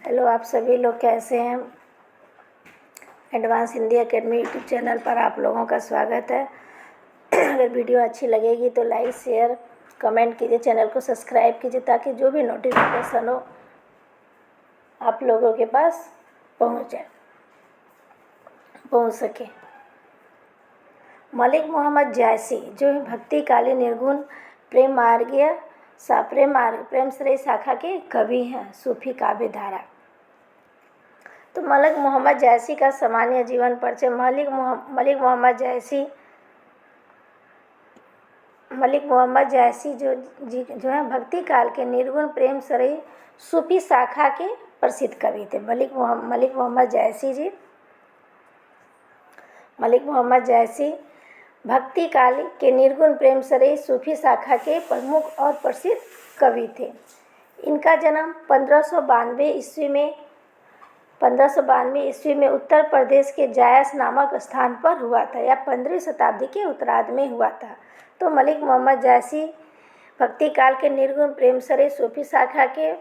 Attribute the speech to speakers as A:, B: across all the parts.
A: Hello, आप सभी लोग कैसे हैं। Advance Hindi academy YouTube channel पर आप लोगों का स्वागत है। अगर वीडियो अच्छी लगेगी तो लाइक शेयर कमेंट कीजिए, चैनल को सब्सक्राइब कीजिए ताकि जो भी नोटिफिकेशन हो आप लोगों के पास पहुंच सके। मलिक मोहम्मद जायसी जो भक्तिकाली निर्गुण प्रेम मार्गीय प्रेम श्रेय शाखा के कवि हैं, सूफी काव्य धारा। तो मलिक मोहम्मद जायसी का सामान्य जीवन परिचय। मलिक मोहम्मद जायसी जो है भक्ति काल के निर्गुण प्रेम श्रेय सूफी शाखा के प्रसिद्ध कवि थे। मलिक मोहम्मद जायसी भक्ति काल के निर्गुण प्रेम श्रेय सूफी शाखा के प्रमुख और प्रसिद्ध कवि थे। इनका जन्म 1592 ईस्वी में उत्तर प्रदेश के जायस नामक स्थान पर हुआ था या 15वीं शताब्दी के उत्तरार्ध में हुआ था। तो मलिक मोहम्मद जायसी भक्ति काल के निर्गुण प्रेम श्रेय सूफी शाखा के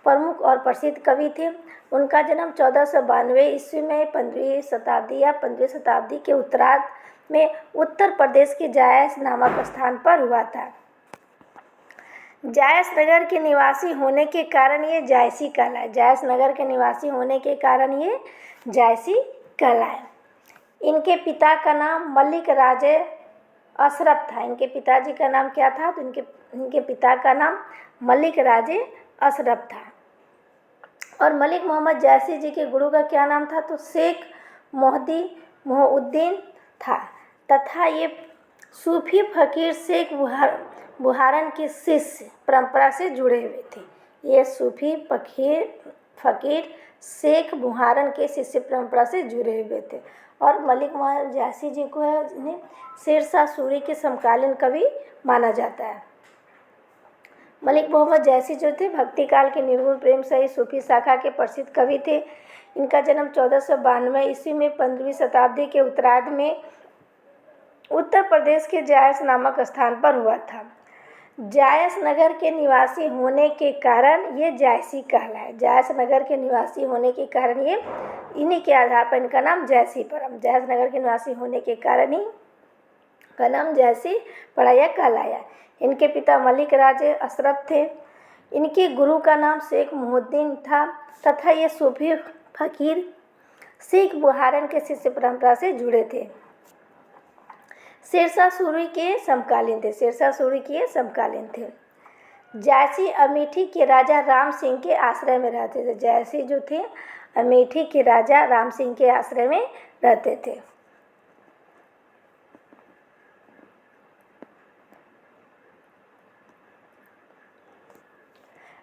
A: प्रमुख और प्रसिद्ध कवि थे। उनका जन्म 1492 ईस्वी में 15वीं शताब्दी या 15वीं शताब्दी के उत्तरार्ध में उत्तर प्रदेश के जायस नामक स्थान पर हुआ था। जायस नगर के निवासी होने के कारण ये जायसी कहलाए। इनके पिता का नाम मलिक राजे अशरफ था। इनके पिताजी का नाम क्या था? तो इनके पिता का नाम मलिक राजे अशरफ था। और मलिक मोहम्मद जायसी जी के गुरु का क्या नाम था? तो शेख मोहुद्दीन था तथा ये सूफी फकीर शेख बुहारन की शिष्य परंपरा से जुड़े हुए थे। ये सूफी फकीर शेख बुहारन के शिष्य परंपरा से जुड़े हुए थे। और मलिक मोहम्मद जायसी जी को इन्हें शेरशाह सूरी के समकालीन कवि माना जाता है। मलिक मोहम्मद जायसी जो थे भक्ति काल के निर्गुण प्रेम श्रेय सूफी शाखा के प्रसिद्ध कवि थे। इनका जन्म 1492 ईस्वी में 15वीं शताब्दी के उत्तरार्ध में उत्तर प्रदेश के जायस नामक स्थान पर हुआ था। जायस नगर के निवासी होने के कारण ये जायसी कहलाए। जायस नगर के निवासी होने के कारण ये इन्हीं के आधार पर इनका नाम जायसी पड़ा। जायस नगर के निवासी होने के कारण ही का नाम जायसी पड़ा या कहलाया। इनके पिता मलिक राजे अशरफ थे। इनके गुरु का नाम शेख मोहुद्दीन था तथा ये सूफी फकीर शेख बुहारन के शिष्य परंपरा से जुड़े थे। शेरशाह सूरी के समकालीन थे। जायसी अमेठी के राजा राम सिंह के आश्रय में रहते थे। जायसी जो थे अमेठी के राजा राम सिंह के आश्रय में रहते थे।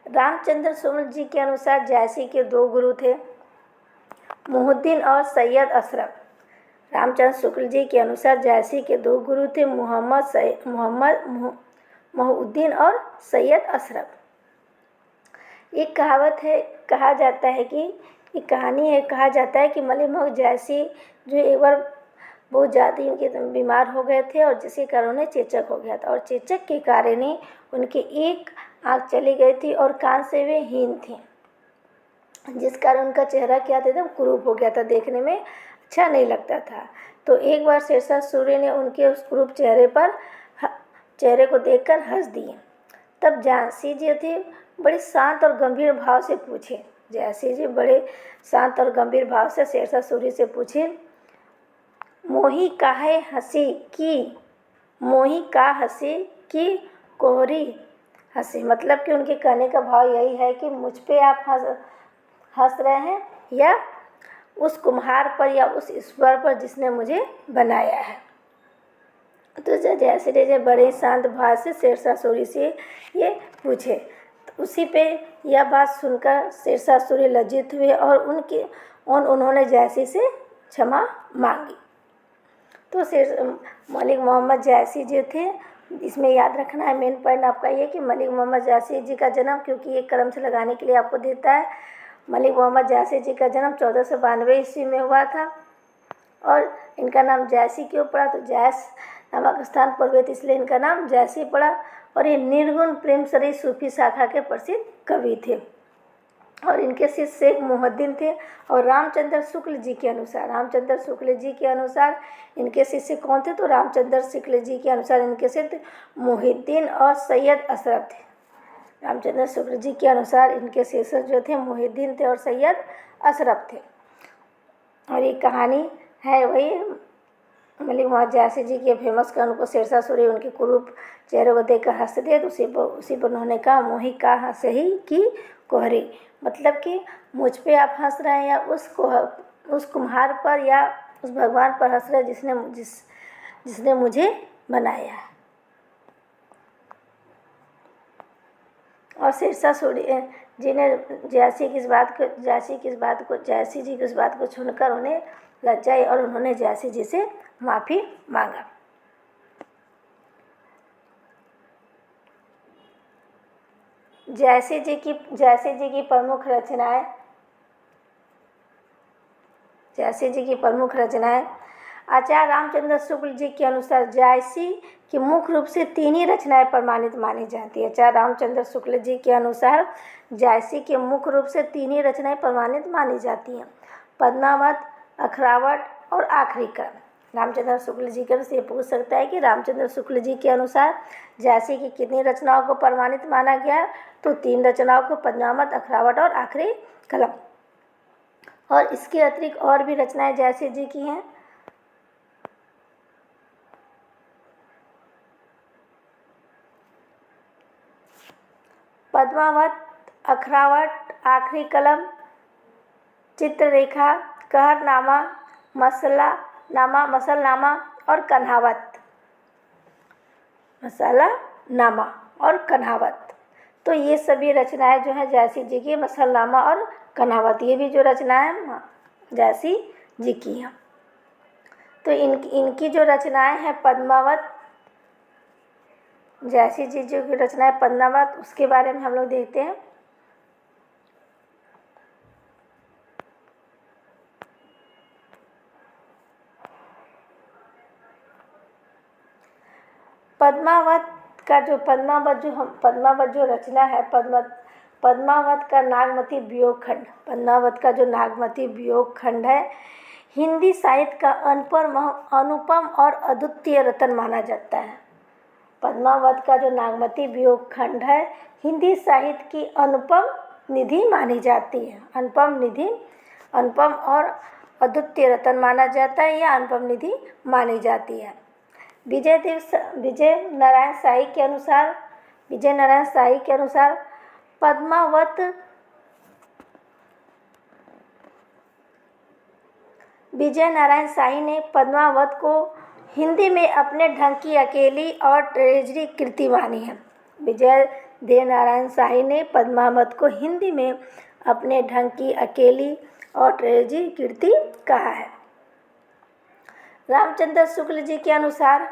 A: रामचंद्र शुक्ल जी के अनुसार जायसी के दो गुरु थे, मोहुद्दीन और सैयद अशरफ। रामचंद्र शुक्ल जी के अनुसार जायसी के दो गुरु थे, मोहुद्दीन और सैयद अशरफ। एक कहावत है, कहा जाता है कि मलिक मोहम्मद जायसी जो एक बार बहुत ज़्यादा इनके बीमार हो गए थे और जिसके कारण उन्हें चेचक हो गया था और चेचक के कारण ही उनकी एक आँख चली गई थी और कान से वे हीन थी, जिस कारण उनका चेहरा क्या था, एकदम कुरूप हो गया था, देखने में अच्छा नहीं लगता था। तो एक बार शेरशाह सूरी ने उनके उस कुरूप चेहरे को देखकर हंस दिए। तब जायसी जी थे बड़े शांत और गंभीर भाव से पूछे। जायसी जी बड़े शांत और गंभीर भाव से शेरशाह सूरी से पूछे, मोही काहे हंसी की कोहरी हंसी। मतलब कि उनके कहने का भाव यही है कि मुझ पे आप हंस रहे हैं या उस कुम्हार पर या उस ईश्वर पर जिसने मुझे बनाया है। तो जैसे बड़े शांत भाव से शेरशाह सूरी से ये पूछे। तो उसी पे यह बात सुनकर शेरशाह सूरी लज्जित हुए और उन्होंने जायसी से क्षमा मांगी। तो मलिक मोहम्मद जायसी जो थे, इसमें याद रखना है मेन पॉइंट आपका ये कि मलिक मोहम्मद जायसी जी का जन्म, क्योंकि ये क्रम से लगाने के लिए आपको देता है, मलिक मोहम्मद जायसी जी का जन्म 1492 ईस्वी में हुआ था। और इनका नाम जायसी क्यों पड़ा? तो जायस नामक स्थान पर हुए, इसलिए इनका नाम जायसी पड़ा। और ये निर्गुण प्रेम श्रेय सूफी शाखा के प्रसिद्ध कवि थे। और इनके शिष्य शेख मोहिउद्दीन थे। और रामचंद्र शुक्ल जी के अनुसार, रामचंद्र शुक्ल जी के अनुसार इनके शिष्य कौन थे? तो रामचंद्र शुक्ल जी के अनुसार इनके शिष्य मोहिउद्दीन और सैयद अशरफ थे। रामचंद्र शुक्ल जी के अनुसार इनके शिष्य जो थे मोहिउद्दीन थे और सैयद अशरफ थे। और ये कहानी है वही मलिक मोहम्मद जयासी जी के फेमस का, उनको शेरशाह सूरी उनके कुरूप चेहरे को देखकर हंस दिए, तो उसी पर उन्होंने कहा मोही का हंसे ही की कोहरी, मतलब कि मुझ पे आप हंस रहे हैं या उस कुम्हार पर या उस भगवान पर हंस रहे हैं जिसने मुझे बनाया है। और शेरशाह सूरी जी ने जयासी जी की इस बात को सुनकर उन्हें लज्जा आई और उन्होंने जयासी जी से माफ़ी मांगा। जयासी जी की प्रमुख रचनाएं आचार्य रामचंद्र शुक्ल जी के अनुसार जयासी की मुख्य रूप से 3 ही रचनाएं प्रमाणित मानी जाती है। आचार्य रामचंद्र शुक्ल जी के अनुसार जयासी के मुख्य रूप से 3 ही रचनाएं प्रमाणित मानी जाती हैं, पद्मावत, अखरावट और आखिरी क्रम। रामचंद्र शुक्ल जी के से पूछ सकता है कि रामचंद्र शुक्ल जी के अनुसार जयासी की कितनी रचनाओं को प्रमाणित माना गया है? तो 3 रचनाओं को, पद्मावत, अखरावट और आखिरी कलम। और इसके अतिरिक्त और भी रचनाएं जयासी जी की हैं। पद्मावत, अखरावट, आखिरी कलम, चित्ररेखा, कहरनामा, मसलनामा और कन्हावत। तो ये सभी रचनाएं जो हैं जयासी जी की, मसलनामा और कन्हावत, ये भी जो रचनाएं जयासी जी की हैं। तो इनकी जो रचनाएं हैं पद्मावत, जयासी जी जो की रचनाएं पद्मावत, उसके बारे में हम लोग देखते हैं। पद्मावत जो रचना है, पद्मावत का नागमती वियोग खंड, पद्मावत का जो नागमती वियोग खंड है, हिंदी साहित्य का अनुपम और अद्वितीय रत्न माना जाता है। पद्मावत का जो नागमती वियोग खंड है, हिंदी साहित्य की अनुपम निधि मानी जाती है। अनुपम और अद्वितीय रत्न माना जाता है या अनुपम निधि मानी जाती है। विजय नारायण शाही के अनुसार पद्मावत विजय नारायण शाही ने पद्मावत को हिंदी में अपने ढंग की अकेली और ट्रेजरी कृति मानी है। विजय देव नारायण शाही ने पद्मावत को हिंदी में अपने ढंग की अकेली और ट्रेजरी कृति कहा है। रामचंद्र शुक्ल जी के अनुसार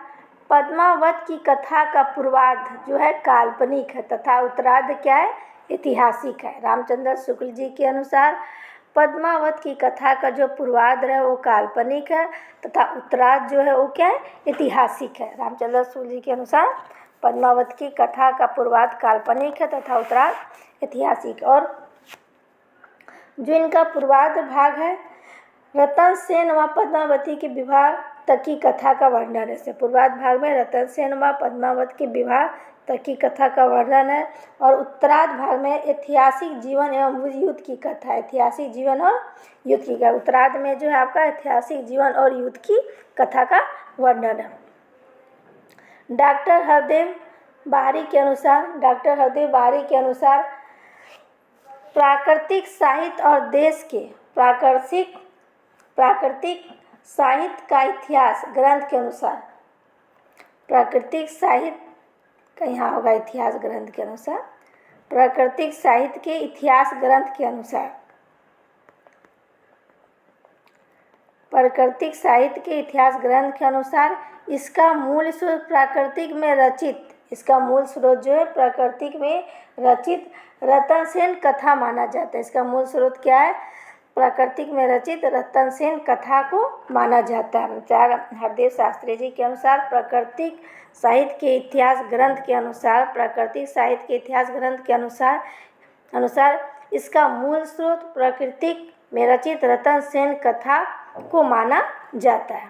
A: पद्मावत की कथा का पूर्वार्ध जो है काल्पनिक है तथा उत्तरार्ध क्या है? ऐतिहासिक है। रामचंद्र शुक्ल जी के अनुसार पद्मावत की कथा का जो पूर्वार्ध है वो काल्पनिक है तथा उत्तरार्ध जो है वो क्या है? ऐतिहासिक है। रामचंद्र शुक्ल जी के अनुसार पद्मावत की कथा का पूर्वार्ध काल्पनिक है तथा उत्तरार्ध ऐतिहासिक। और जो इनका पूर्वार्ध भाग है, रतन सेन व पद्मावती के विवाह तक की कथा का वर्णन है। पूर्वार्ध भाग में रतन सेन व पद्मावत के विवाह तक की कथा का वर्णन है और उत्तरार्ध भाग में ऐतिहासिक जीवन एवं युद्ध की कथा, ऐतिहासिक जीवन और युद्ध की कथा। उत्तरार्ध में जो है आपका ऐतिहासिक जीवन और युद्ध की कथा का वर्णन है। डॉक्टर हरदेव बारी के अनुसार प्राकृतिक साहित्य और देश के प्राकृतिक साहित्य का इतिहास ग्रंथ के अनुसार, प्राकृतिक साहित्य का यहाँ होगा इतिहास ग्रंथ के अनुसार, प्राकृतिक साहित्य के इतिहास ग्रंथ के अनुसार, प्राकृतिक साहित्य के इतिहास ग्रंथ के अनुसार इसका मूल स्रोत जो है प्राकृतिक में रचित रतन सेन कथा माना जाता है। इसका मूल स्रोत क्या है? प्राकृतिक में रचित रतन सेन कथा को माना जाता है। आचार्य हरदेव शास्त्री जी के अनुसार प्राकृतिक साहित्य के इतिहास ग्रंथ के अनुसार इसका मूल स्रोत प्राकृतिक में रचित रतन सेन कथा को माना जाता है।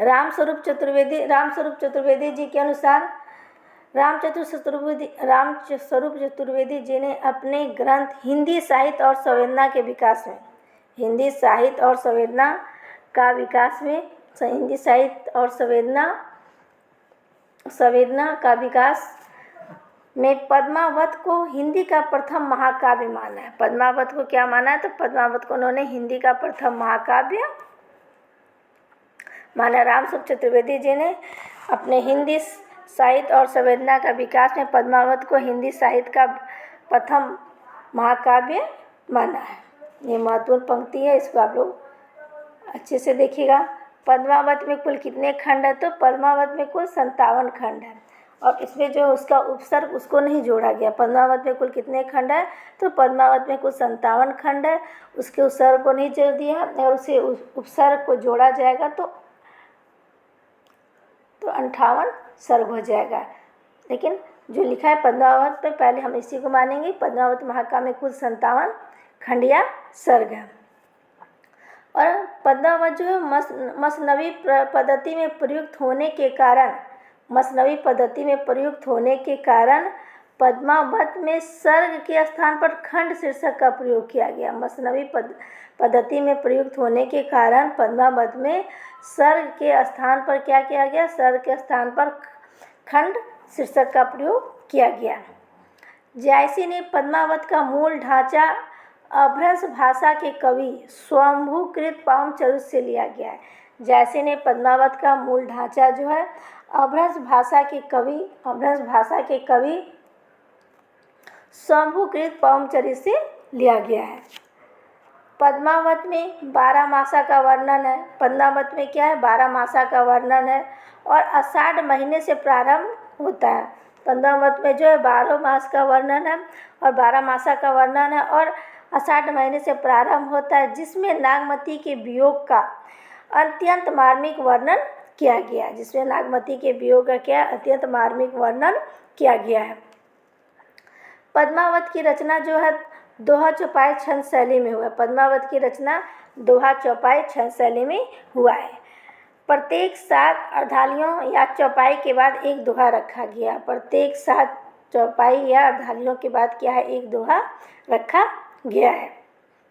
A: रामस्वरूप चतुर्वेदी जी के अनुसार रामस्वरूप चतुर्वेदी जी ने अपने ग्रंथ हिंदी साहित्य और संवेदना के विकास में हिंदी साहित्य और संवेदना का विकास में पद्मावत को हिंदी का प्रथम महाकाव्य माना है। पद्मावत को क्या माना है? तो पद्मावत को उन्होंने हिंदी का प्रथम महाकाव्य माना। रामस्वरूप चतुर्वेदी जी ने अपने हिंदी साहित्य और संवेदना का विकास में पद्मावत को हिंदी साहित्य का प्रथम महाकाव्य माना है। ये महत्वपूर्ण पंक्ति है, इसको आप लोग अच्छे से देखिएगा। पद्मावत में कुल कितने खंड है? तो पद्मावत में कुल 57 खंड है और इसमें जो उसका उपसर्ग उसको नहीं जोड़ा गया। पद्मावत में कुल कितने खंड है? तो पद्मावत में कुल 57 खंड है, उसके उपसर्ग को नहीं जोड़ दिया और उसे उपसर्ग को जोड़ा जाएगा तो 58 सर्ग हो जाएगा। लेकिन जो लिखा है पद्मावत पे, पहले हम इसी को मानेंगे। पद्मावत महाकाव्य में कुल 57 खंड या सर्ग है। और पद्मावत जो है मसनवी पद्धति में प्रयुक्त होने के कारण पद्मावत में सर्ग के स्थान पर खंड शीर्षक का प्रयोग किया गया। मसनवी पद्धति में प्रयुक्त होने के कारण पद्मावत में सर्ग के स्थान पर क्या किया गया? सर्ग के स्थान पर खंड शीर्षक का प्रयोग किया गया। जायसी ने पद्मावत का मूल ढांचा अभ्रंश भाषा के कवि स्वयंभूकृत पामचरुस से लिया गया है। जायसी ने पद्मावत का मूल ढांचा जो है अभ्रंश भाषा के कवि स्वयंभूकृत पामचरुस से लिया गया है। पद्मावत में 12 मासा का वर्णन है। पद्मावत में क्या है? 12 मासा का वर्णन है और आषाढ़ महीने से प्रारंभ होता है। पद्मावत में जो है 12 मास का वर्णन है और 12 मासा का वर्णन है और आषाढ़ महीने से प्रारंभ होता है, जिसमें नागमती के वियोग का अत्यंत मार्मिक वर्णन किया गया है। अत्यंत मार्मिक वर्णन किया गया है। पद्मावत की रचना जो है दोहा चौपाई छंद शैली में हुआ है। पद्मावत की रचना दोहा चौपाई छंद शैली में हुआ है। प्रत्येक 7 अर्धालियों या चौपाई के बाद एक दोहा रखा गया। प्रत्येक 7 चौपाई या अर्धालियों के बाद क्या है? एक दोहा रखा गया है।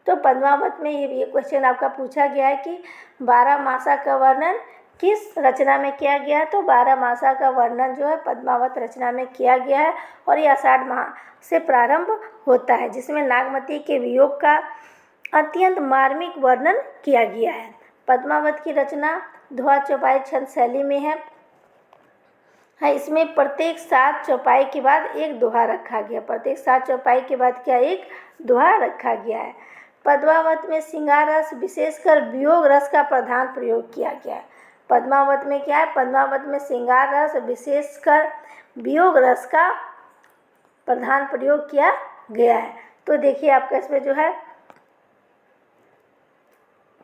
A: तो पद्मावत में ये क्वेश्चन आपका पूछा गया है कि 12 मासा का वर्णन किस रचना में किया गया है? तो 12 मासा का वर्णन जो है पद्मावत रचना में किया गया है और ये आषाढ़ माह से प्रारंभ होता है, जिसमें नागमती के वियोग का अत्यंत मार्मिक वर्णन किया गया है। पद्मावत की रचना दोहा चौपाई छंद शैली में है। इसमें प्रत्येक 7 चौपाई के बाद एक दोहा रखा गया। प्रत्येक 7 चौपाई के बाद क्या? एक दोहा रखा गया है। पद्मावत में श्रृंगार रस विशेषकर वियोग रस का प्रधान प्रयोग किया गया है। पद्मावत में क्या है? पद्मावत में श्रृंगार रस विशेषकर वियोग रस का प्रधान प्रयोग किया गया है। तो देखिए आपका इसमें जो है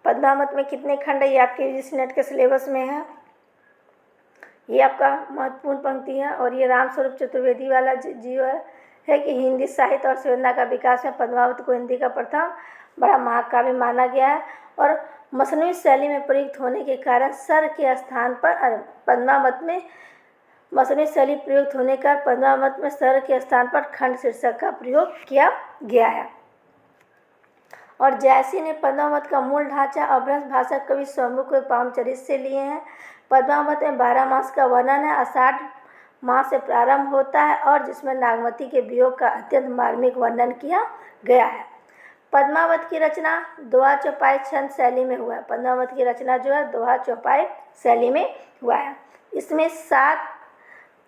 A: पद्मावत में कितने खंड है, ये आपके यूजीसी नेट के सिलेबस में है। ये आपका महत्वपूर्ण पंक्ति है और ये रामस्वरूप चतुर्वेदी वाला जीव है कि हिंदी साहित्य और संवेदना का विकास में पद्मावत को हिंदी का प्रथम बड़ा महाकाव्य माना गया है और मसनवी शैली में प्रयुक्त होने के कारण सर्ग के स्थान पर पद्मावत में मसनवी शैली प्रयुक्त होने का पद्मावत में सर्ग के स्थान पर खंड शीर्षक का प्रयोग किया गया है। और जायसी ने पद्मावत का मूल ढांचा अभ्रंश भाषा कवि स्वयंभूकृत पामचरित से लिए हैं। पद्मावत में 12 मास का वर्णन है, आषाढ़ माह से प्रारंभ होता है और जिसमें नागमती के वियोग का अत्यंत मार्मिक वर्णन किया गया है। पद्मावत की रचना दोहा चौपाई छंद शैली में हुआ है। पद्मावत की रचना जो है दोहा चौपाई शैली में हुआ है। इसमें 7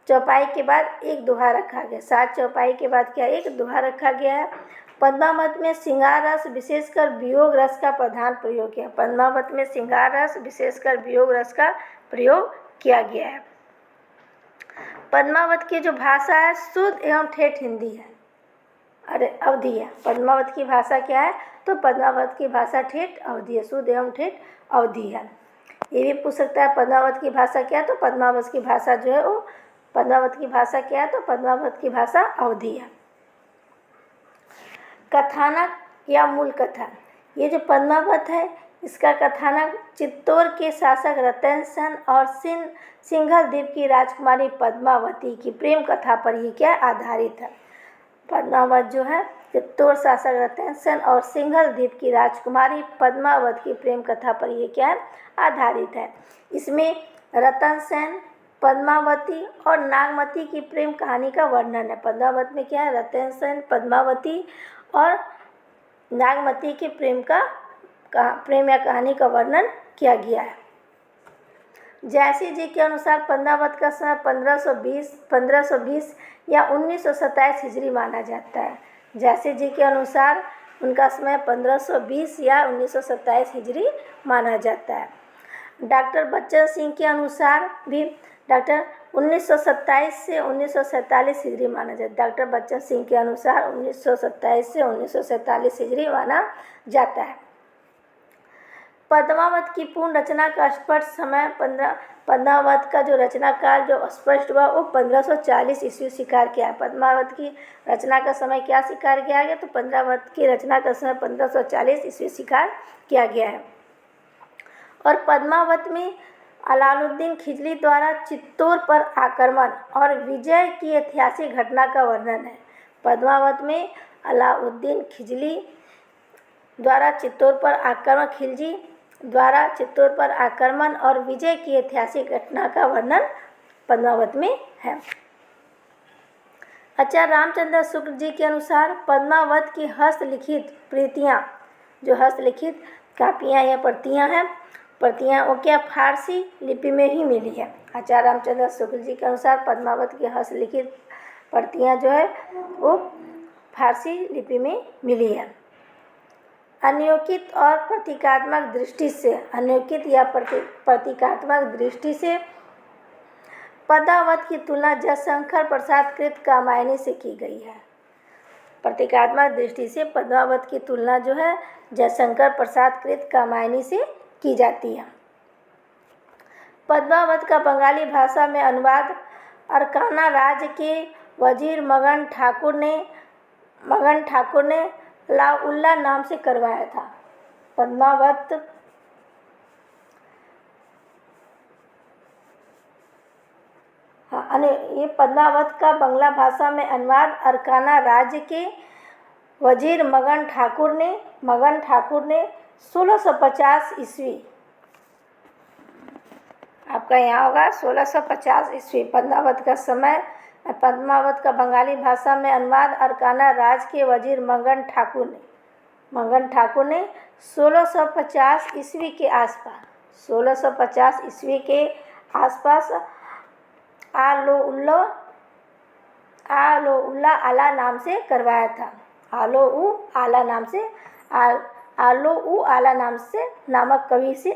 A: चौपाई के बाद एक दोहा रखा गया। 7 चौपाई के बाद क्या? एक दोहा रखा गया है। पद्मावत में श्रृंगार रस विशेषकर वियोग रस का प्रधान प्रयोग किया। पद्मावत में श्रृंगार रस विशेषकर वियोग रस का प्रयोग किया गया है। पद्मावत की जो भाषा है शुद्ध एवं ठेठ हिंदी है, अवधी है। पद्मावत की भाषा क्या है? तो पद्मावत की भाषा ठेठ अवधी है, शुद्ध एवं ठेठ अवधी है। ये भी पूछ सकता है पद्मावत की भाषा क्या है? तो पद्मावत की भाषा जो है वो पद्मावत की भाषा क्या है? तो पद्मावत की भाषा अवधी है। कथानक या मूल कथा। ये जो पद्मावत है इसका कथानक चित्तौड़ के शासक रतन सेन और सिंघल द्वीप की राजकुमारी पद्मावती की प्रेम कथा पर ये क्या आधारित है। पद्मावत जो है चित्तौड़ शासक रतन सेन और सिंघल द्वीप की राजकुमारी पद्मावत की प्रेम कथा पर ये क्या है आधारित है। इसमें रतन सेन, पद्मावती और नागमती की प्रेम कहानी का वर्णन है। पद्मावत में क्या है, रतन सेन, पद्मावती और नागमती के प्रेम या कहानी का वर्णन किया गया है। जैसी जी के अनुसार पद्मावत का समय 1520 या 1927 हिजरी माना जाता है। जैसी जी के अनुसार उनका समय 1520 या 1927 हिजरी माना जाता है। डॉक्टर बच्चन सिंह के अनुसार भी 1927 से 1947 हिजरी माना जाता है। डॉक्टर बच्चन सिंह के अनुसार 1927 से 1947 हिजरी माना जाता है। पद्मावत की पूर्ण रचना का स्पष्ट समय पद्मावत का जो रचना काल जो स्पष्ट हुआ वो 1540 ईस्वी स्वीकार किया। पद्मावत की रचना का समय क्या स्वीकार किया गया, तो पद्मावत की रचना का समय 1540 ईस्वी स्वीकार किया गया है। और पद्मावत में अलाउद्दीन खिलजी द्वारा चित्तौड़ पर आक्रमण और विजय की ऐतिहासिक घटना का वर्णन है। पद्मावत में अलाउद्दीन खिलजी द्वारा चित्तौड़ पर आक्रमण और विजय की ऐतिहासिक घटना का वर्णन पद्मावत में है। आचार्य रामचंद्र शुक्ल जी के अनुसार पद्मावत की हस्तलिखित प्रतियां, जो हस्तलिखित कापियां या प्रतियां वो क्या फारसी लिपि में ही मिली है। आचार्य रामचंद्र शुक्ल जी के अनुसार पद्मावत की हस्तलिखित प्रतियां जो है वो फारसी लिपि में मिली है। अनियोजित और प्रतीकात्मक दृष्टि से पद्मावत की तुलना जयशंकर प्रसाद कृत कामायनी से की गई है। प्रतीकात्मक दृष्टि से पद्मावत की तुलना जो है जयशंकर प्रसाद कृत कामायनी से की जाती है। पद्मावत का बंगाली भाषा में अनुवाद अरकाना राज्य के वजीर मगन ठाकुर ने लाउल्ला नाम से करवाया था। ये पद्मावत का बंगला भाषा में अनुवाद अरकाना राज्य के वजीर मगन ठाकुर ने 1650 ईस्वी, आपका यहाँ होगा 1650 ईस्वी पद्मावत का समय। पद्मावत का बंगाली भाषा में अनुवाद अरकाना राज्य के वजीर मगन ठाकुर ने 1650 ईस्वी के आसपास आलोउल्ला आला नाम से करवाया था। आलोउल्ला नाम से नामक कवि से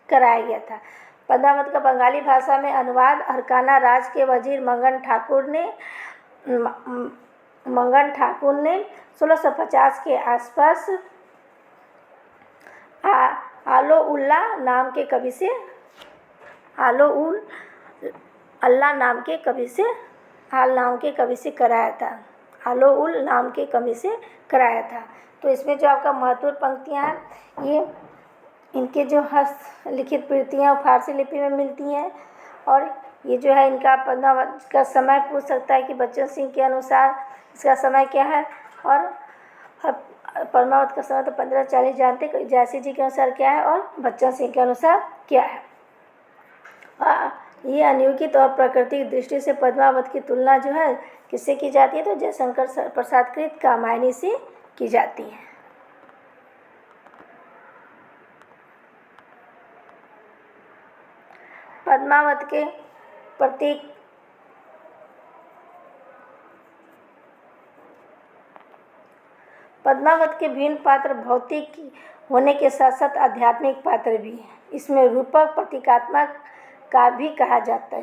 A: कराया गया था। पद्मावत का बंगाली भाषा में अनुवाद अरकाना राज के वजीर मगन ठाकुर ने 1650 के आसपास आलोउल्ला नाम के कवि से कराया था। तो इसमें जो आपका महत्वपूर्ण पंक्तियाँ हैं ये इनके जो हस्तलिखित प्रतियाँ फारसी लिपि में मिलती हैं। और ये जो है इनका पद्मावत का समय पूछ सकता है कि बच्चन सिंह के अनुसार इसका समय क्या है, और पद्मावत का समय तो 1540 जानते, जैसी जी के अनुसार क्या है और बच्चन सिंह के अनुसार क्या है। ये अनियोजित और प्राकृतिक दृष्टि से पद्मावत की तुलना जो है किससे की जाती है, तो जयशंकर प्रसाद कृत कामायनी से की जाती है। पद्मावत के प्रतीक पद्मावत के भिन्न पात्र भौतिक होने के साथ साथ आध्यात्मिक पात्र भी हैं। इसमें रूपक प्रतीकात्मक का भी कहा जाता है।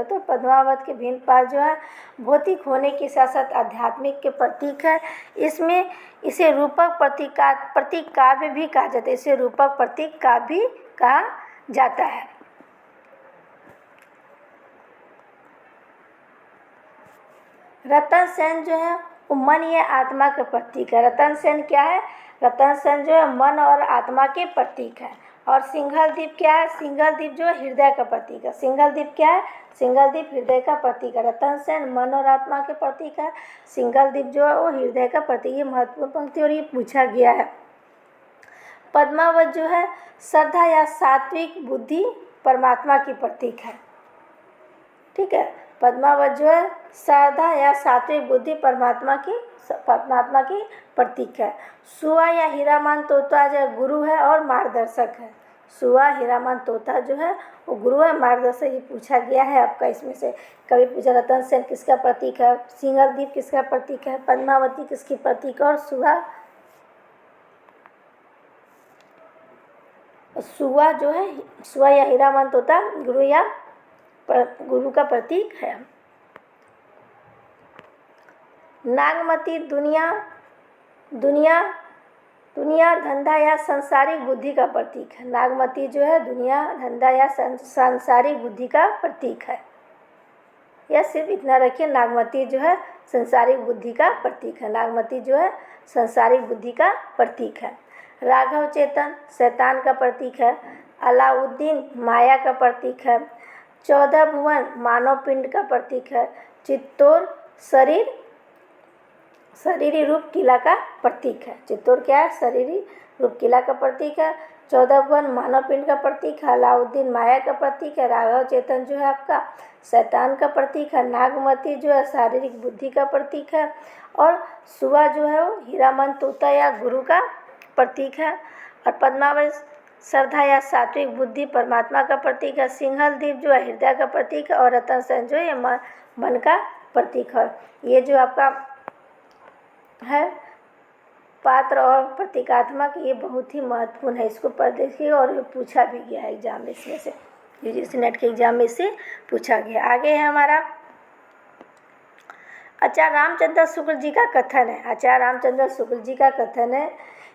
A: तो पद्मावत के भिन्न पात्र जो है भौतिक होने के साथ साथ आध्यात्मिक के प्रतीक है। इसमें इसे रूपक प्रतीक काव्य भी कहा जाता है। रतन सेन जो है वो मन या आत्मा का प्रतीक है। रतन सेन क्या है? रतन सेन जो है मन और आत्मा के प्रतीक है। और सिंघल द्वीप क्या है? सिंघल द्वीप जो है हृदय का प्रतीक है। सिंघल द्वीप क्या है? सिंघल द्वीप हृदय का प्रतीक है। रतन सेन मन और आत्मा के प्रतीक है। सिंघल द्वीप जो है वो हृदय का प्रतीक। ये महत्वपूर्ण पंक्ति और ये पूछा गया है। पद्मावत जो है श्रद्धा या सात्विक बुद्धि परमात्मा की प्रतीक है। ठीक है, पद्मावत जो है श्रद्धा या सात्विक बुद्धि परमात्मा की प्रतीक है। सुआ या हीरामान तोता जो गुरु है और मार्गदर्शक है। सुआ हीरामान तोता जो है वो गुरु है, मार्गदर्शक। ये पूछा गया है आपका इसमें से। कभी पूछा रतन सेन किसका प्रतीक है, सिंघल द्वीप किसका प्रतीक है, पद्मावती किसकी प्रतीक है, और सुआ जो है, सुआ या हीरामान तोता गुरु का प्रतीक है। नागमती दुनिया धंधा या सांसारिक बुद्धि का प्रतीक है। नागमती जो है दुनिया धंधा या सांसारिक बुद्धि का प्रतीक है। या सिर्फ इतना रखिए, नागमती जो है सांसारिक बुद्धि का प्रतीक है। नागमती जो है सांसारिक बुद्धि का प्रतीक है। राघव चेतन शैतान का प्रतीक है। अलाउद्दीन माया का प्रतीक है। 14 भुवन मानव पिंड का प्रतीक है। चित्तौड़ शरीरी रूप किला का प्रतीक है। चित्तौड़ क्या है? शरीरी रूप किला का प्रतीक है। 14 भुवन मानव पिंड का प्रतीक है। अलाउद्दीन माया का प्रतीक है। राघव चेतन जो है आपका शैतान का प्रतीक है। नागमती जो है शारीरिक बुद्धि का प्रतीक है। और सुआ जो है वो हीरामन तोता या गुरु का प्रतीक है। और पद्मावत श्रद्धा या सात्विक बुद्धि परमात्मा का प्रतीक है। सिंघल द्वीप जो है हृदय का प्रतीक है। और रतन सेन जो है मन का प्रतीक है। ये जो आपका है पात्र और प्रतीकात्मक, ये बहुत ही महत्वपूर्ण है। इसको पढ़ देखिए, और ये पूछा भी गया है एग्जाम में, इसमें से यूजीसी नेट के एग्जाम में से पूछा गया। आगे है हमारा आचार्य रामचंद्र शुक्ल जी का कथन है। आचार्य रामचंद्र शुक्ल जी का कथन है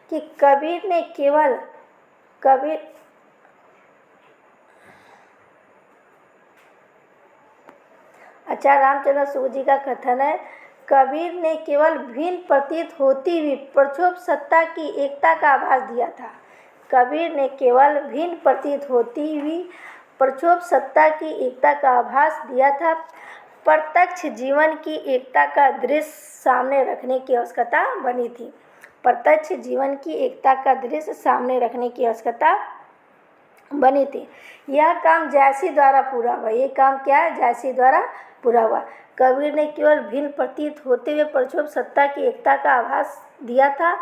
A: कि कबीर ने केवल आचार्य रामचंद्र शुक्ल जी का कथन है, कबीर ने केवल भिन्न प्रतीत होती हुई प्रक्षोभ सत्ता की एकता का आभास दिया था। कबीर ने केवल भिन्न प्रतीत होती हुई प्रक्षोभ सत्ता की एकता का आभास दिया था। प्रत्यक्ष जीवन की एकता का दृश्य सामने रखने की आवश्यकता बनी थी। प्रत्यक्ष जीवन की एकता का दृश्य सामने रखने की आवश्यकता बनी थी। यह काम जैसी द्वारा पूरा हुआ। ये काम क्या है? जैसी द्वारा पूरा हुआ। कबीर ने केवल भिन्न प्रतीत होते हुए प्रक्षोभ सत्ता की एकता का आभास दिया था।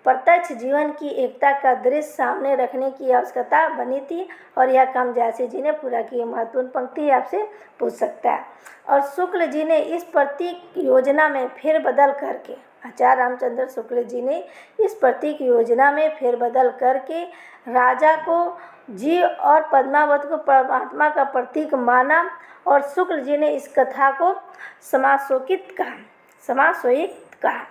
A: प्रत्यक्ष जीवन की एकता का दृश्य सामने रखने की आवश्यकता बनी थी, और यह काम जैसे जी ने पूरा किया। महत्वपूर्ण पंक्ति आपसे पूछ सकता है। और शुक्ल जी ने इस प्रतीक योजना में फेरबदल करके, आचार्य रामचंद्र शुक्ल जी ने इस प्रतीक योजना में फेरबदल करके राजा को जीव और पद्मावत को परमात्मा का प्रतीक माना। और शुक्ल जी ने इस कथा को समाशोकित कहा।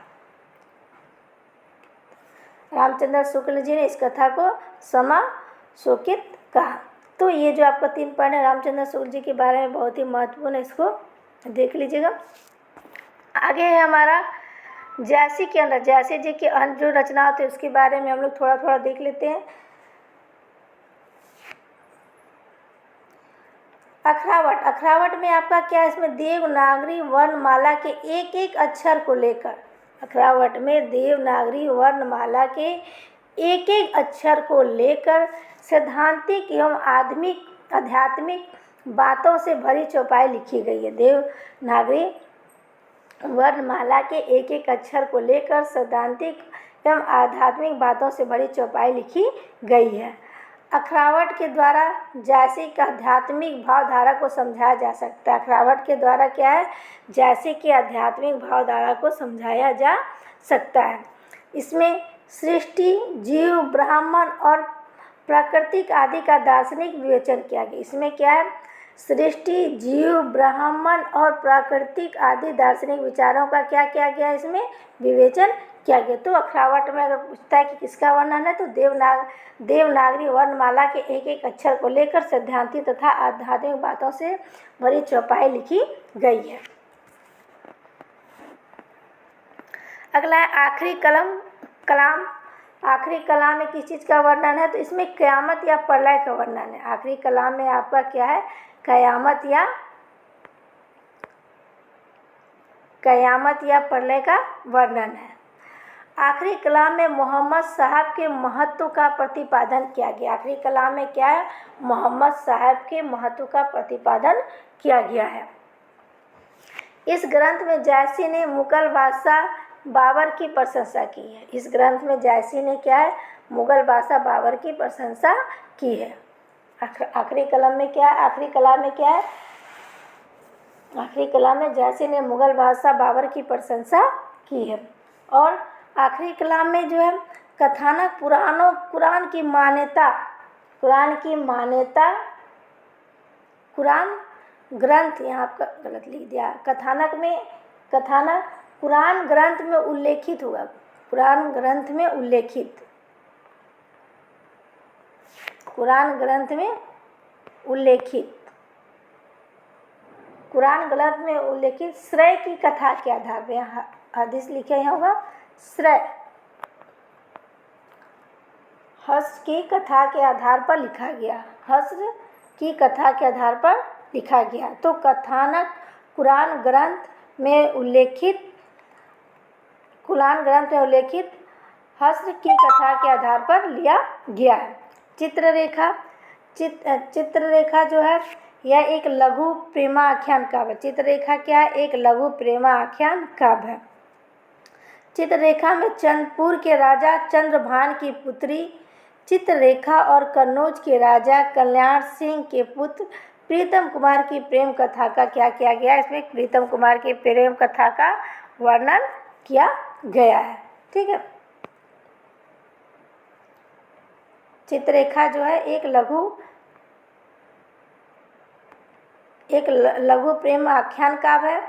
A: रामचंद्र शुक्ल जी ने इस कथा को समाशोकित कहा। तो ये जो आपका 3 पॉइंट है रामचंद्र शुक्ल जी के बारे में, बहुत ही महत्वपूर्ण है, इसको देख लीजिएगा। आगे है हमारा जैसी के अंदर, जैसे जी के अंत जो रचना होती है उसके बारे में हम लोग थोड़ा थोड़ा देख लेते हैं। अखरावट में आपका क्या है? इसमें देवनागरी वर्णमाला के एक एक अक्षर को लेकर, अखरावट में देवनागरी वर्णमाला के एक एक अक्षर को लेकर सैद्धांतिक एवं आध्यात्मिक बातों से भरी चौपाई लिखी गई है। देवनागरी वर्णमाला के एक एक अक्षर को लेकर सैद्धांतिक एवं आध्यात्मिक बातों से भरी चौपाई लिखी गई है। अखरावट के द्वारा जैसे की आध्यात्मिक भावधारा को समझाया जा सकता है। अखरावट के द्वारा क्या है? जैसे कि आध्यात्मिक भावधारा को समझाया जा सकता है। इसमें सृष्टि, जीव, ब्राह्मण और प्राकृतिक आदि का दार्शनिक विवेचन किया गया। इसमें क्या है? सृष्टि, जीव, ब्राह्मण और प्राकृतिक आदि दार्शनिक विचारों का क्या किया गया? इसमें विवेचन किया गया। तो अखरावट में अगर पूछता है कि किसका वर्णन है, तो देवनागरी वर्णमाला के एक एक अक्षर को लेकर सैद्धांतिक तथा आध्यात्मिक बातों से भरी चौपाई लिखी गई है। अगला है आखिरी कलाम। आखिरी कलाम में किस चीज़ का वर्णन है, तो इसमें क़यामत या प्रलय का वर्णन है। आखिरी कलाम में आपका क्या है, क़यामत या प्रलय का वर्णन है। आखिरी कलाम में मोहम्मद साहब के महत्व का प्रतिपादन किया गया। आखिरी कलाम में क्या है, मोहम्मद साहब के महत्व का प्रतिपादन किया गया है। इस ग्रंथ में जायसी ने मुगल बादशाह बाबर की प्रशंसा की है। इस ग्रंथ में जायसी ने क्या है, मुगल बादशाह बाबर की प्रशंसा की है। आखिरी कलाम में क्या है, आखिरी कलाम में क्या है, आखिरी कलाम में जायसी ने मुगल बादशाह बाबर की प्रशंसा की है। और आखिरी कलाम में जो है कथानक कुरान की मान्यता, कुरान ग्रंथ, यहाँ आपका गलत लिख दिया, कथानक कुरान ग्रंथ में उल्लेखित हुआ। कुरान ग्रंथ में उल्लेखित श्रेय की कथा के आधार पर, यहाँ हदीस लिखे यहाँ होगा श्रेय, हस्र की कथा के आधार पर लिखा गया, हस्र की कथा के आधार पर लिखा गया। तो कथानक कुरान ग्रंथ में उल्लेखित हस्र की कथा के आधार पर लिया गया है। चित्ररेखा जो है यह एक लघु प्रेमाख्यान काव्य। चित्ररेखा क्या है, एक लघु प्रेमाख्यान काव्य है। चित्ररेखा में चंद्रपुर के राजा चंद्रभान की पुत्री चित्ररेखा और कन्नौज के राजा कल्याण सिंह के पुत्र प्रीतम कुमार की प्रेम कथा का क्या किया गया है, इसमें प्रीतम कुमार की प्रेम कथा का वर्णन किया गया है। ठीक है, चित्ररेखा जो है एक लघु प्रेम आख्यान काव्य है।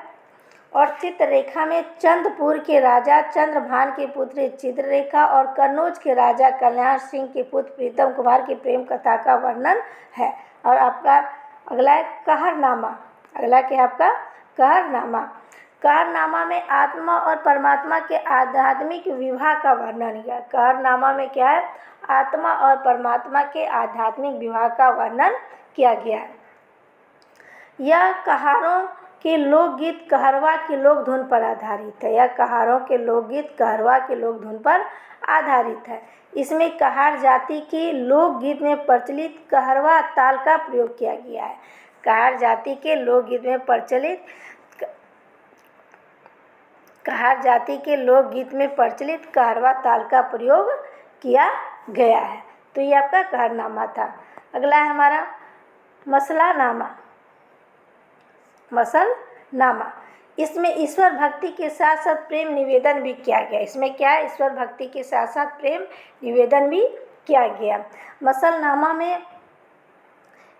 A: और चित्ररेखा में चंद्रपुर के राजा चंद्रभान की पुत्री चित्ररेखा और कन्नौज के राजा कल्याण सिंह के पुत्र प्रीतम कुमार की प्रेम कथा का वर्णन है। और आपका अगला है कहरनामा। अगला क्या है आपका, कहरनामा। कहरनामा में आत्मा और परमात्मा के आध्यात्मिक विवाह का वर्णन किया। कहरनामा में क्या है, आत्मा और परमात्मा के आध्यात्मिक विवाह का वर्णन किया गया है। यह कहारों के लोकगीत कहरवा की लोक धुन पर आधारित है। यह कहारों के लोकगीत कहरवा की लोक धुन पर आधारित है। इसमें कहार जाति के लोकगीत में प्रचलित कहरवा ताल का प्रयोग किया गया है। कहार जाति के लोकगीत में प्रचलित कहरवा ताल का प्रयोग किया गया है। तो ये आपका कहरनामा था। अगला है हमारा मसलनामा। इसमें ईश्वर भक्ति के साथ साथ प्रेम निवेदन भी किया गया। इसमें क्या है, ईश्वर भक्ति के साथ साथ प्रेम निवेदन भी किया गया। मसलनामा में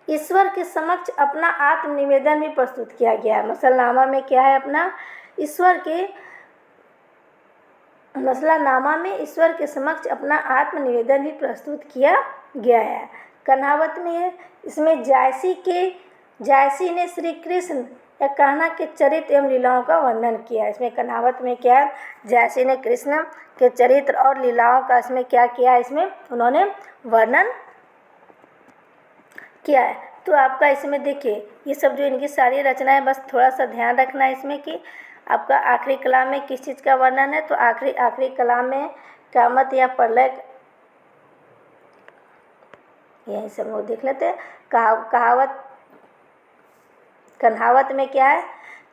A: ईश्वर के समक्ष अपना आत्म निवेदन भी प्रस्तुत किया गया है। मसलनामा में क्या है, अपना मसलनामा में ईश्वर के समक्ष अपना आत्म निवेदन भी प्रस्तुत किया गया है। कन्हावत में है, इसमें जायसी ने श्री कृष्ण या कान्हा के चरित्र एवं लीलाओं का वर्णन किया है। इसमें कन्हावत में क्या है, जायसी ने कृष्ण के चरित्र और लीलाओं का इसमें क्या किया है, इसमें उन्होंने वर्णन किया है। तो आपका इसमें देखिए ये सब जो इनकी सारी रचनाएं, बस थोड़ा सा ध्यान रखना है इसमें कि आपका आखिरी कलाम में किस चीज़ का वर्णन है। तो आखिरी कलाम में क़यामत या प्रलय, यही सब लोग देख लेते हैं। कन्हावत में क्या है,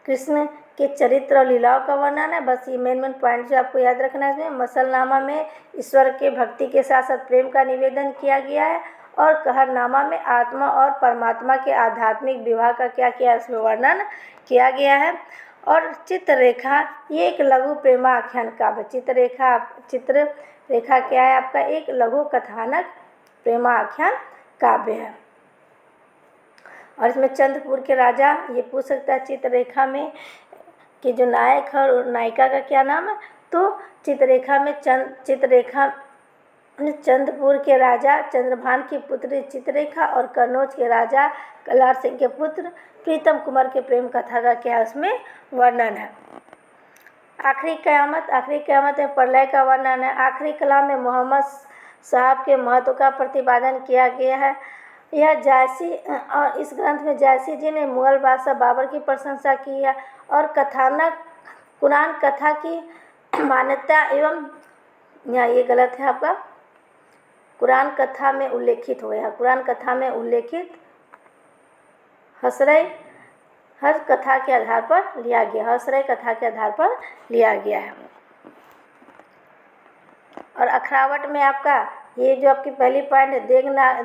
A: कृष्ण के चरित्र और लीलाओं का वर्णन है। बस ये मेन पॉइंट जो आपको याद रखना है इसमें। मसलनामा में ईश्वर के भक्ति के साथ साथ प्रेम का निवेदन किया गया है। और कहरनामा में आत्मा और परमात्मा के आध्यात्मिक विवाह का क्या किया है, उसमें वर्णन किया गया है। और चित्ररेखा ये एक लघु प्रेमाख्यान काव्य। चित्ररेखा क्या है आपका, एक लघु कथानक प्रेमाख्यान काव्य है। और इसमें चंद्रपुर के राजा, ये पूछ सकता है चित्ररेखा में कि जो नायक है और नायिका का क्या नाम है। तो चित्ररेखा में चंद्रपुर के राजा चंद्रभान की पुत्री चित्ररेखा और कन्नौज के राजा कल्याण सिंह के पुत्र प्रीतम कुमार के प्रेम कथा का क्या उसमें वर्णन है। आखिरी क़यामत में प्रलय का वर्णन है। आखिरी कलाम में मोहम्मद साहब के महत्व का प्रतिपादन किया गया है। यह जायसी और इस ग्रंथ में जायसी जी ने मुग़ल बादशाह बाबर की प्रशंसा की है और कथानक कुरान कथा की मान्यता एवं, यहाँ ये गलत है आपका, कुरान कथा में उल्लेखित हो गया। कुरान कथा में उल्लेखित हसरई हर कथा के आधार पर लिया गया, हसरई कथा के आधार पर लिया गया है। और अखरावट में आपका ये जो आपकी पहली पॉइंट है,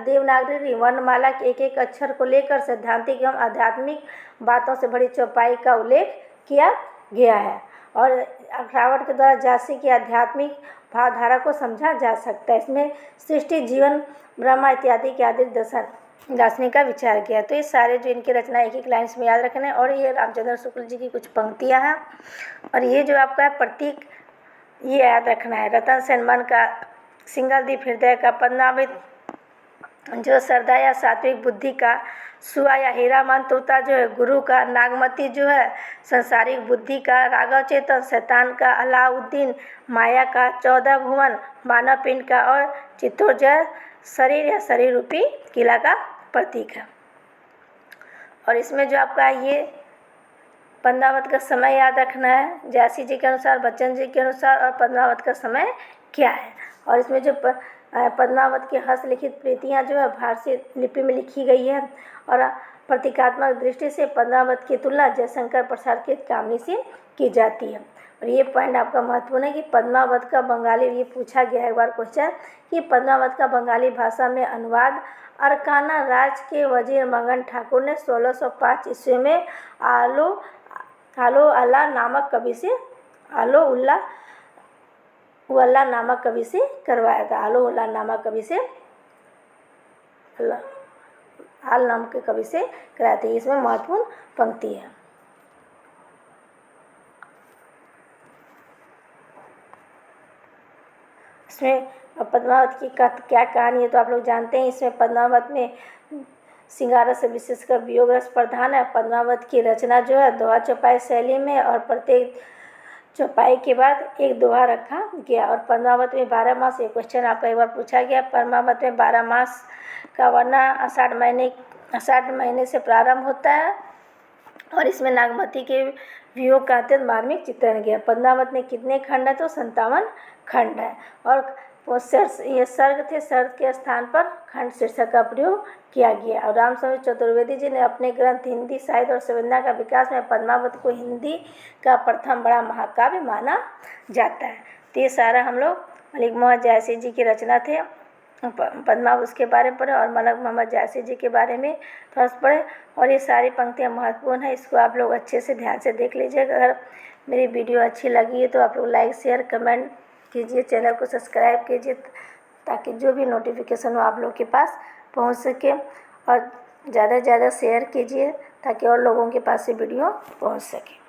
A: देवनागरी वर्णमाला के एक एक अक्षर को लेकर सैद्धांतिक एवं आध्यात्मिक बातों से भरी चौपाई का उल्लेख किया गया है। और अखरावट के द्वारा जायसी की आध्यात्मिक भावधारा को समझा जा सकता है। इसमें सृष्टि, जीवन, ब्रह्मा इत्यादि के आदि दार्शनिक का विचार किया। तो ये सारे जो इनकी रचना एक एक लाइन में याद रखना है। और ये रामचंद्र शुक्ल जी की कुछ पंक्तियाँ हैं। और ये जो आपका है प्रतीक, ये याद रखना है। रतन सेन मन का, सिंगलदीप हृदय का, पद्मावत जो श्रद्धा या सात्विक बुद्धि का, सुआ या हीरामान तोता जो है गुरु का, नागमती जो है संसारिक बुद्धि का, राघव चेतन शैतान का, अलाउद्दीन माया का, 14 भुवन मानव पिंड का और चित्तौड़ जय शरीर या शरीर रूपी किला का प्रतीक है। और इसमें जो आपका ये पद्मावत का समय याद रखना है। जायसी जी के अनुसार, बच्चन जी के अनुसार, और पद्मावत का समय क्या है। और इसमें जो पद्मावत की हस्तलिखित प्रीतियाँ जो है भारतीय लिपि में लिखी गई है। और प्रतीकात्मक दृष्टि से पद्मावत की तुलना जयशंकर प्रसाद की कामनी से की जाती है। और ये पॉइंट आपका महत्वपूर्ण है कि पद्मावत का बंगाली, ये पूछा गया है एक बार क्वेश्चन, कि पद्मावत का बंगाली भाषा में अनुवाद अरकाना राज के वजीर मगन ठाकुर ने 1605 ईस्वी में आलो उल्लाह नामक कवि से करवाया था। आलो उल्लाह नामक कवि से, आल नाम के कवि से कराया था। इसमें महत्वपूर्ण पंक्ति है। इसमें पद्मावत की क्या कहानी है तो आप लोग जानते हैं। इसमें पद्मावत में श्रृंगार रस विशेषकर वियोग रस प्रधान है। पद्मावत की रचना जो है दोहा चौपाई शैली में, और प्रत्येक चौपाई के बाद एक दोहा रखा गया। और पद्मावत में 12 मास, ये क्वेश्चन आपका एक बार पूछा गया। पद्मावत में 12 मास का वर्णन आषाढ़ महीने से प्रारंभ होता है। और इसमें नागमती के वियोग का अत्यंत मार्मिक चित्रण किया। पद्मावत में कितने खंड है तो 57 खंड है। और ये सर्ग थे, सर्ग के स्थान पर खंड शीर्षक का प्रयोग किया गया। और रामस्वामी चतुर्वेदी जी ने अपने ग्रंथ हिंदी साहित्य और संवेदना का विकास में पद्मावत को हिंदी का प्रथम बड़ा महाकाव्य माना जाता है। तो ये सारा हम लोग मलिक मोहम्मद जायसी जी की रचना थे। पद्मावत उसके बारे में पढ़े और मलिक मोहम्मद जायसी जी के बारे में थोड़ा सा पढ़े। और ये सारी पंक्तियाँ महत्वपूर्ण है, इसको आप लोग अच्छे से ध्यान से देख लीजिएगा। अगर मेरी वीडियो अच्छी लगी है तो आप लोग लाइक शेयर कमेंट कीजिए, चैनल को सब्सक्राइब कीजिए, ताकि जो भी नोटिफिकेशन हो आप लोग के पास पहुंच सके। और ज़्यादा से ज़्यादा शेयर कीजिए ताकि और लोगों के पास ये वीडियो पहुंच सके।